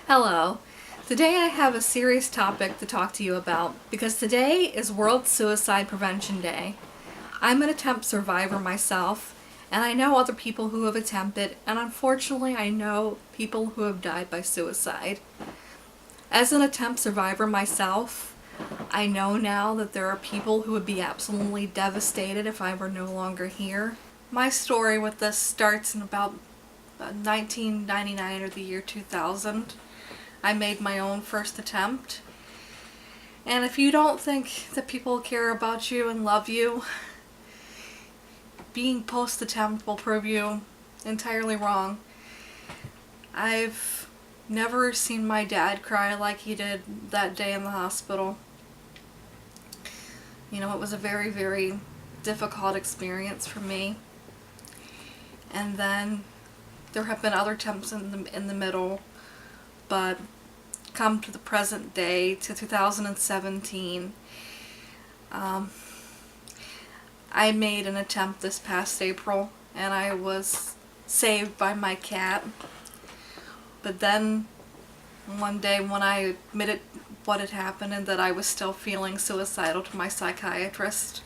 Hello. Today I have a serious topic to talk to you about because today is World Suicide Prevention Day. I'm an attempt survivor myself, and I know other people who have attempted, and unfortunately I know people who have died by suicide. As an attempt survivor myself, I know now that there are people who would be absolutely devastated if I were no longer here. My story with this starts in about 1999 or the year 2000. I made my own first attempt. And if you don't think that people care about you and love you, being post-attempt will prove you entirely wrong. I've never seen my dad cry like he did that day in the hospital. You know, it was a very, very difficult experience for me. And then there have been other attempts in the middle, but come to the present day, to 2017, I made an attempt this past April, and I was saved by my cat. But then one day when I admitted what had happened and that I was still feeling suicidal to my psychiatrist,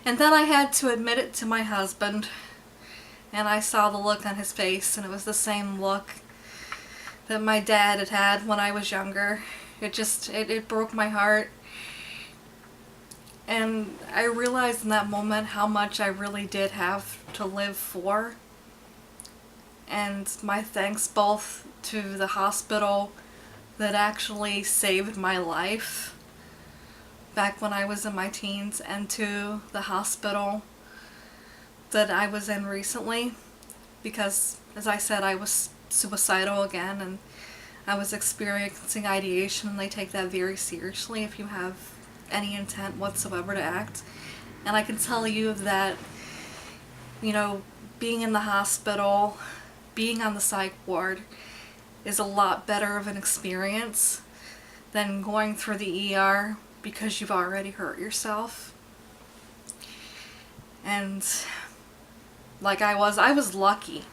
and then I had to admit it to my husband, and I saw the look on his face, and it was the same look that my dad had had when I was younger. It broke my heart. And I realized in that moment how much I really did have to live for. And my thanks both to the hospital that actually saved my life back when I was in my teens, and to the hospital that I was in recently, because as I said, I was suicidal again, and I was experiencing ideation, and they take that very seriously if you have any intent whatsoever to act. And I can tell you that, you know, being in the hospital, being on the psych ward is a lot better of an experience than going through the ER because you've already hurt yourself. And like I was lucky.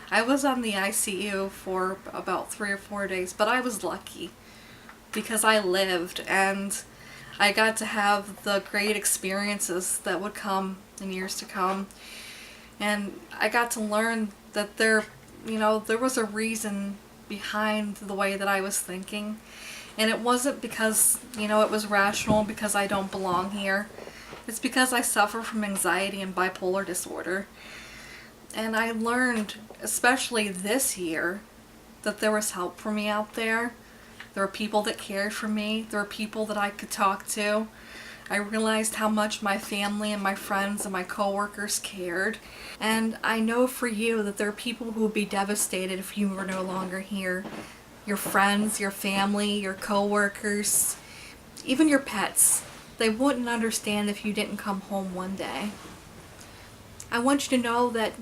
I was on the ICU for about 3 or 4 days, but I was lucky because I lived, and I got to have the great experiences that would come in years to come. And I got to learn that there was a reason behind the way that I was thinking. And it wasn't because, it was rational because I don't belong here. It's because I suffer from anxiety and bipolar disorder. And I learned, especially this year, that there was help for me out there. There were people that cared for me. There were people that I could talk to. I realized how much my family and my friends and my coworkers cared. And I know for you that there are people who would be devastated if you were no longer here. Your friends, your family, your coworkers, even your pets. They wouldn't understand if you didn't come home one day. I want you to know that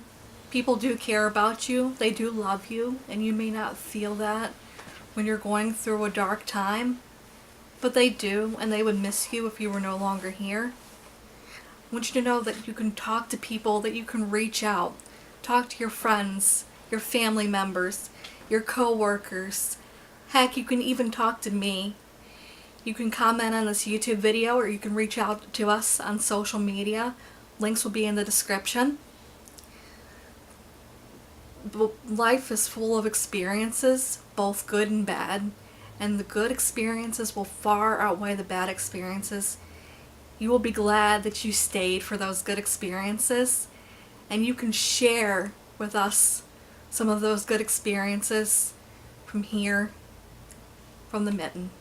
people do care about you, they do love you, and you may not feel that when you're going through a dark time, but they do, and they would miss you if you were no longer here. I want you to know that you can talk to people, that you can reach out, talk to your friends, your family members, your co-workers. Heck, you can even talk to me. You can comment on this YouTube video, or you can reach out to us on social media. Links will be in the description. Life is full of experiences, both good and bad, and the good experiences will far outweigh the bad experiences. You will be glad that you stayed for those good experiences, and you can share with us some of those good experiences from here, from the Mitten.